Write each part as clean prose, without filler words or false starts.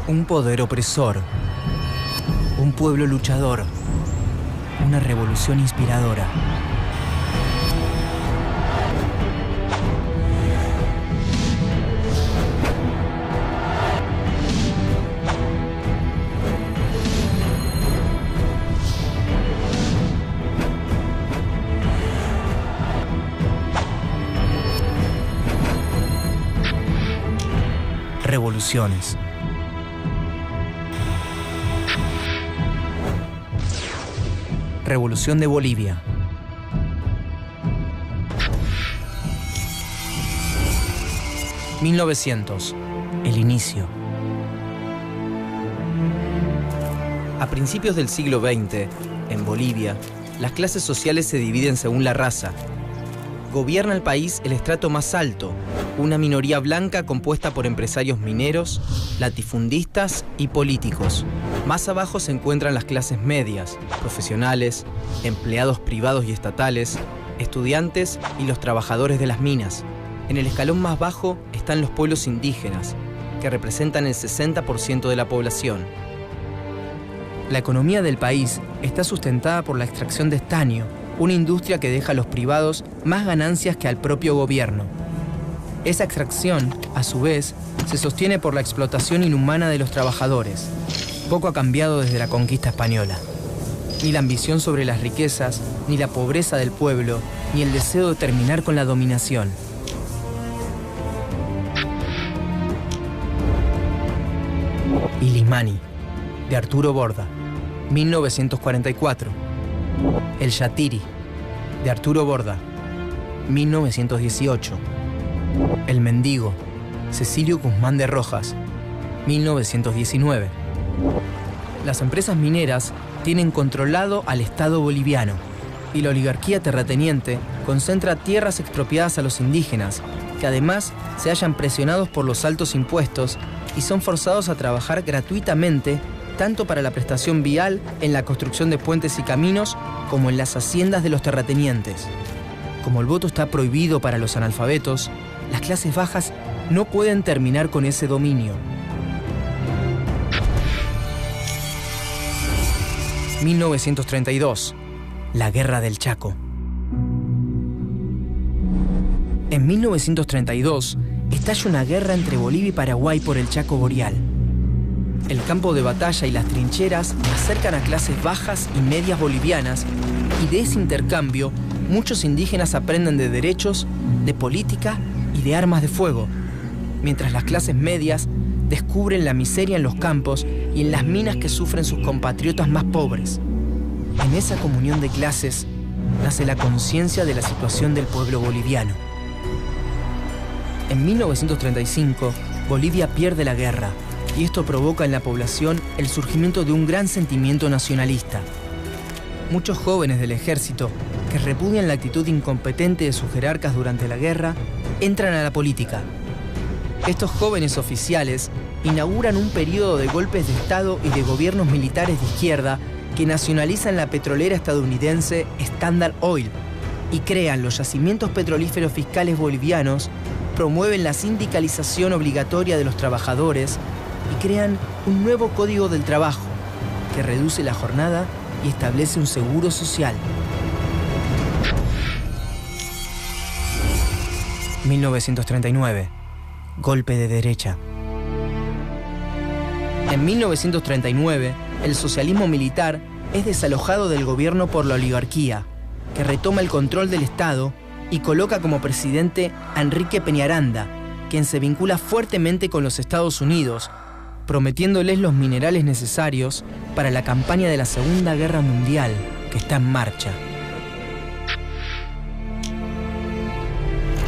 Un poder opresor, un pueblo luchador, una revolución inspiradora. Revoluciones. Revolución de Bolivia. (1900). El inicio. A principios del siglo XX, en Bolivia, las clases sociales se dividen según la raza. Gobierna el país el estrato más alto, una minoría blanca compuesta por empresarios mineros, latifundistas y políticos. Más abajo se encuentran las clases medias, profesionales, empleados privados y estatales, estudiantes y los trabajadores de las minas. En el escalón más bajo están los pueblos indígenas, que representan el 60% de la población. La economía del país está sustentada por la extracción de estaño, una industria que deja a los privados más ganancias que al propio gobierno. Esa extracción, a su vez, se sostiene por la explotación inhumana de los trabajadores. Poco ha cambiado desde la conquista española. Ni la ambición sobre las riquezas, ni la pobreza del pueblo, ni el deseo de terminar con la dominación. Illimani, de Arturo Borda, 1944. El Yatiri, de Arturo Borda, 1918. El Mendigo, Cecilio Guzmán de Rojas, 1919. Las empresas mineras tienen controlado al Estado boliviano y la oligarquía terrateniente concentra tierras expropiadas a los indígenas, que además se hallan presionados por los altos impuestos y son forzados a trabajar gratuitamente tanto para la prestación vial en la construcción de puentes y caminos como en las haciendas de los terratenientes. Como el voto está prohibido para los analfabetos, las clases bajas no pueden terminar con ese dominio. 1932. La Guerra del Chaco. En 1932 estalla una guerra entre Bolivia y Paraguay por el Chaco Boreal. El campo de batalla y las trincheras acercan a clases bajas y medias bolivianas, y de ese intercambio muchos indígenas aprenden de derechos, de política y de armas de fuego, mientras las clases medias descubren la miseria en los campos y en las minas que sufren sus compatriotas más pobres. En esa comunión de clases nace la conciencia de la situación del pueblo boliviano. En 1935, Bolivia pierde la guerra, y esto provoca en la población el surgimiento de un gran sentimiento nacionalista. Muchos jóvenes del ejército, que repudian la actitud incompetente de sus jerarcas durante la guerra, entran a la política. Estos jóvenes oficiales inauguran un periodo de golpes de Estado y de gobiernos militares de izquierda que nacionalizan la petrolera estadounidense Standard Oil y crean los yacimientos petrolíferos fiscales bolivianos, promueven la sindicalización obligatoria de los trabajadores y crean un nuevo código del trabajo que reduce la jornada y establece un seguro social. 1939. Golpe de derecha. En 1939, el socialismo militar es desalojado del gobierno por la oligarquía, que retoma el control del Estado y coloca como presidente a Enrique Peñaranda, quien se vincula fuertemente con los Estados Unidos, prometiéndoles los minerales necesarios para la campaña de la Segunda Guerra Mundial que está en marcha.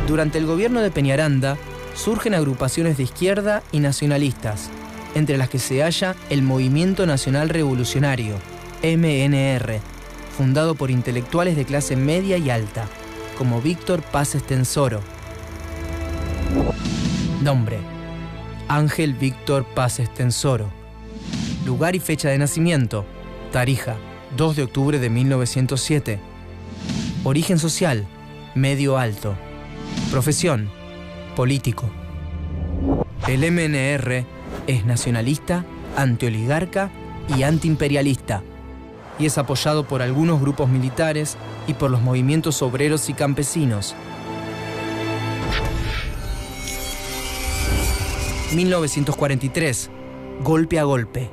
Durante el gobierno de Peñaranda surgen agrupaciones de izquierda y nacionalistas, entre las que se halla el Movimiento Nacional Revolucionario, MNR, fundado por intelectuales de clase media y alta, como Víctor Paz Estenssoro. Nombre: Ángel Víctor Paz Estenssoro. Lugar y fecha de nacimiento: Tarija, 2 de octubre de 1907. Origen social: medio alto. Profesión: político. El MNR Es nacionalista, antioligarca y antiimperialista, y es apoyado por algunos grupos militares y por los movimientos obreros y campesinos. 1943. Golpe a golpe.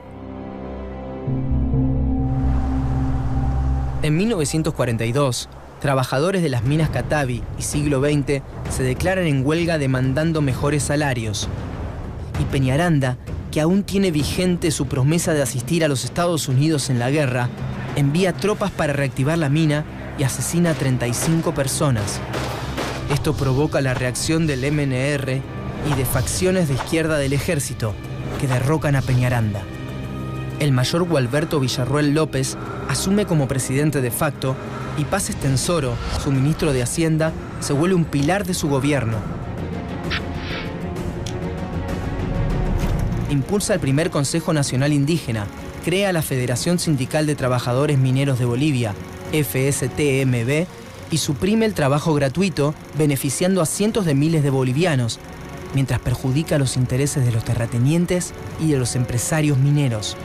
En 1942, trabajadores de las minas Catavi y Siglo XX se declaran en huelga demandando mejores salarios. Y Peñaranda, que aún tiene vigente su promesa de asistir a los Estados Unidos en la guerra, envía tropas para reactivar la mina y asesina a 35 personas. Esto provoca la reacción del MNR y de facciones de izquierda del ejército, que derrocan a Peñaranda. El mayor Gualberto Villarroel López asume como presidente de facto y Paz Estenssoro, su ministro de Hacienda, se vuelve un pilar de su gobierno. Impulsa el primer Consejo Nacional Indígena, crea la Federación Sindical de Trabajadores Mineros de Bolivia, FSTMB, y suprime el trabajo gratuito, beneficiando a cientos de miles de bolivianos, mientras perjudica los intereses de los terratenientes y de los empresarios mineros.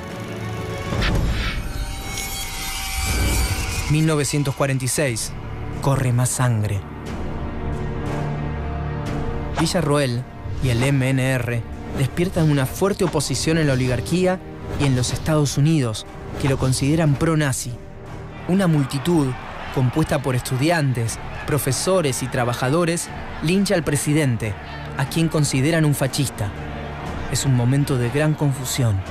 1946. Corre más sangre. Villarroel y el MNR despiertan una fuerte oposición en la oligarquía y en los Estados Unidos, que lo consideran pro-nazi. Una multitud, compuesta por estudiantes, profesores y trabajadores, lincha al presidente, a quien consideran un fascista. Es un momento de gran confusión.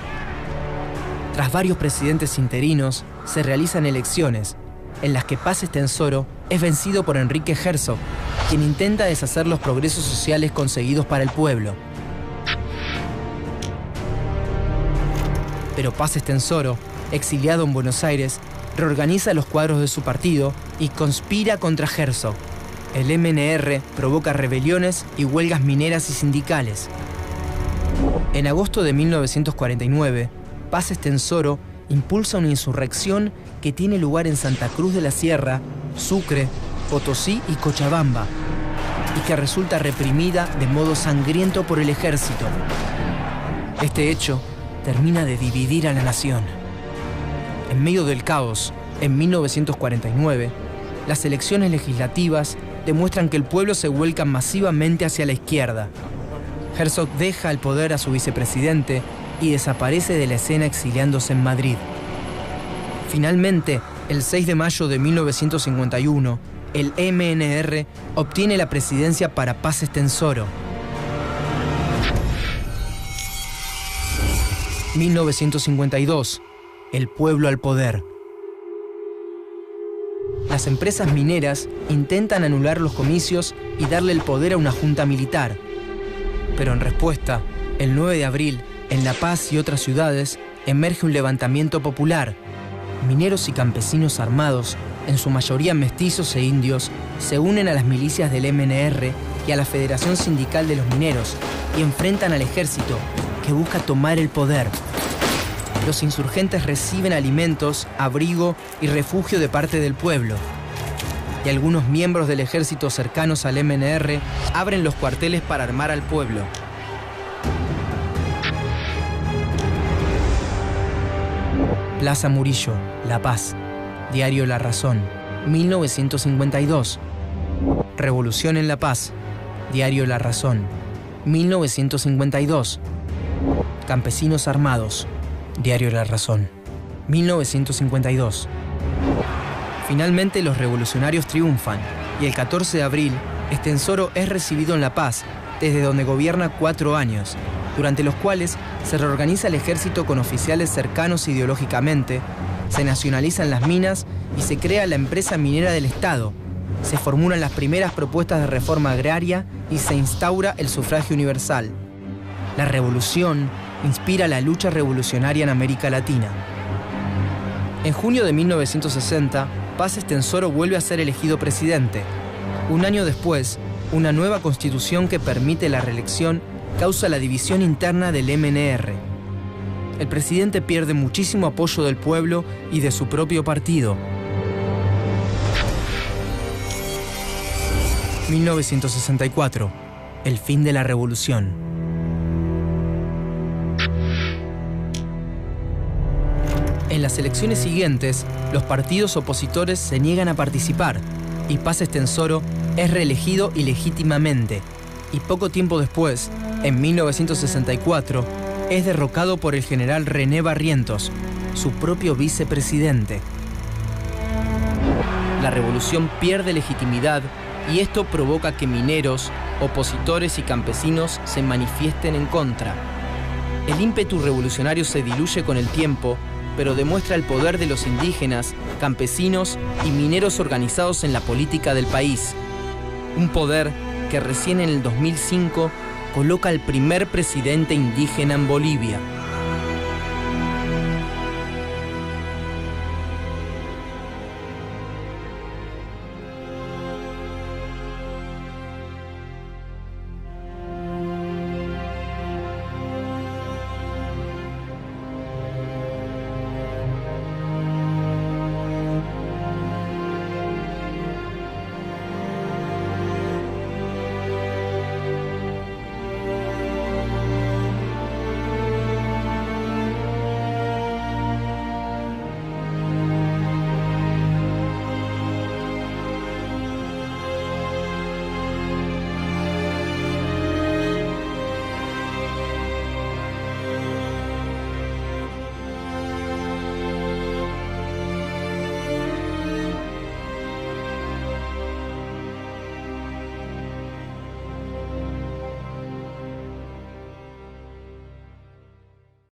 Tras varios presidentes interinos, se realizan elecciones, en las que Paz Estenssoro es vencido por Enrique Herzog, quien intenta deshacer los progresos sociales conseguidos para el pueblo. Pero Paz Estenssoro, exiliado en Buenos Aires, reorganiza los cuadros de su partido y conspira contra Herzog. El MNR provoca rebeliones y huelgas mineras y sindicales. En agosto de 1949, Paz Estenssoro impulsa una insurrección que tiene lugar en Santa Cruz de la Sierra, Sucre, Potosí y Cochabamba, y que resulta reprimida de modo sangriento por el ejército. Este hecho termina de dividir a la nación. En medio del caos, en 1949, las elecciones legislativas demuestran que el pueblo se vuelca masivamente hacia la izquierda. Herzog deja el poder a su vicepresidente y desaparece de la escena exiliándose en Madrid. Finalmente, el 6 de mayo de 1951, el MNR obtiene la presidencia para Paz Estenssoro. 1952. El pueblo al poder. Las empresas mineras intentan anular los comicios y darle el poder a una junta militar. Pero en respuesta, el 9 de abril, en La Paz y otras ciudades, emerge un levantamiento popular. Mineros y campesinos armados, en su mayoría mestizos e indios, se unen a las milicias del MNR y a la Federación Sindical de los Mineros y enfrentan al ejército, que busca tomar el poder. Los insurgentes reciben alimentos, abrigo y refugio de parte del pueblo. Y algunos miembros del ejército cercanos al MNR abren los cuarteles para armar al pueblo. Plaza Murillo, La Paz. Diario La Razón, 1952. Revolución en La Paz. Diario La Razón, 1952. Campesinos armados. Diario La Razón, 1952. Finalmente los revolucionarios triunfan y el 14 de abril Estenssoro es recibido en La Paz, desde donde gobierna 4 años, durante los cuales se reorganiza el ejército con oficiales cercanos ideológicamente, se nacionalizan las minas y se crea la empresa minera del Estado. Se formulan las primeras propuestas de reforma agraria y se instaura el sufragio universal. La revolución inspira la lucha revolucionaria en América Latina. En junio de 1960, Paz Estenssoro vuelve a ser elegido presidente. Un año después, una nueva constitución que permite la reelección causa la división interna del MNR. El presidente pierde muchísimo apoyo del pueblo y de su propio partido. 1964. El fin de la revolución. En las elecciones siguientes, los partidos opositores se niegan a participar y Paz Estenssoro es reelegido ilegítimamente. Y poco tiempo después, en 1964, es derrocado por el general René Barrientos, su propio vicepresidente. La revolución pierde legitimidad y esto provoca que mineros, opositores y campesinos se manifiesten en contra. El ímpetu revolucionario se diluye con el tiempo, pero demuestra el poder de los indígenas, campesinos y mineros organizados en la política del país. Un poder que recién en el 2005 coloca al primer presidente indígena en Bolivia.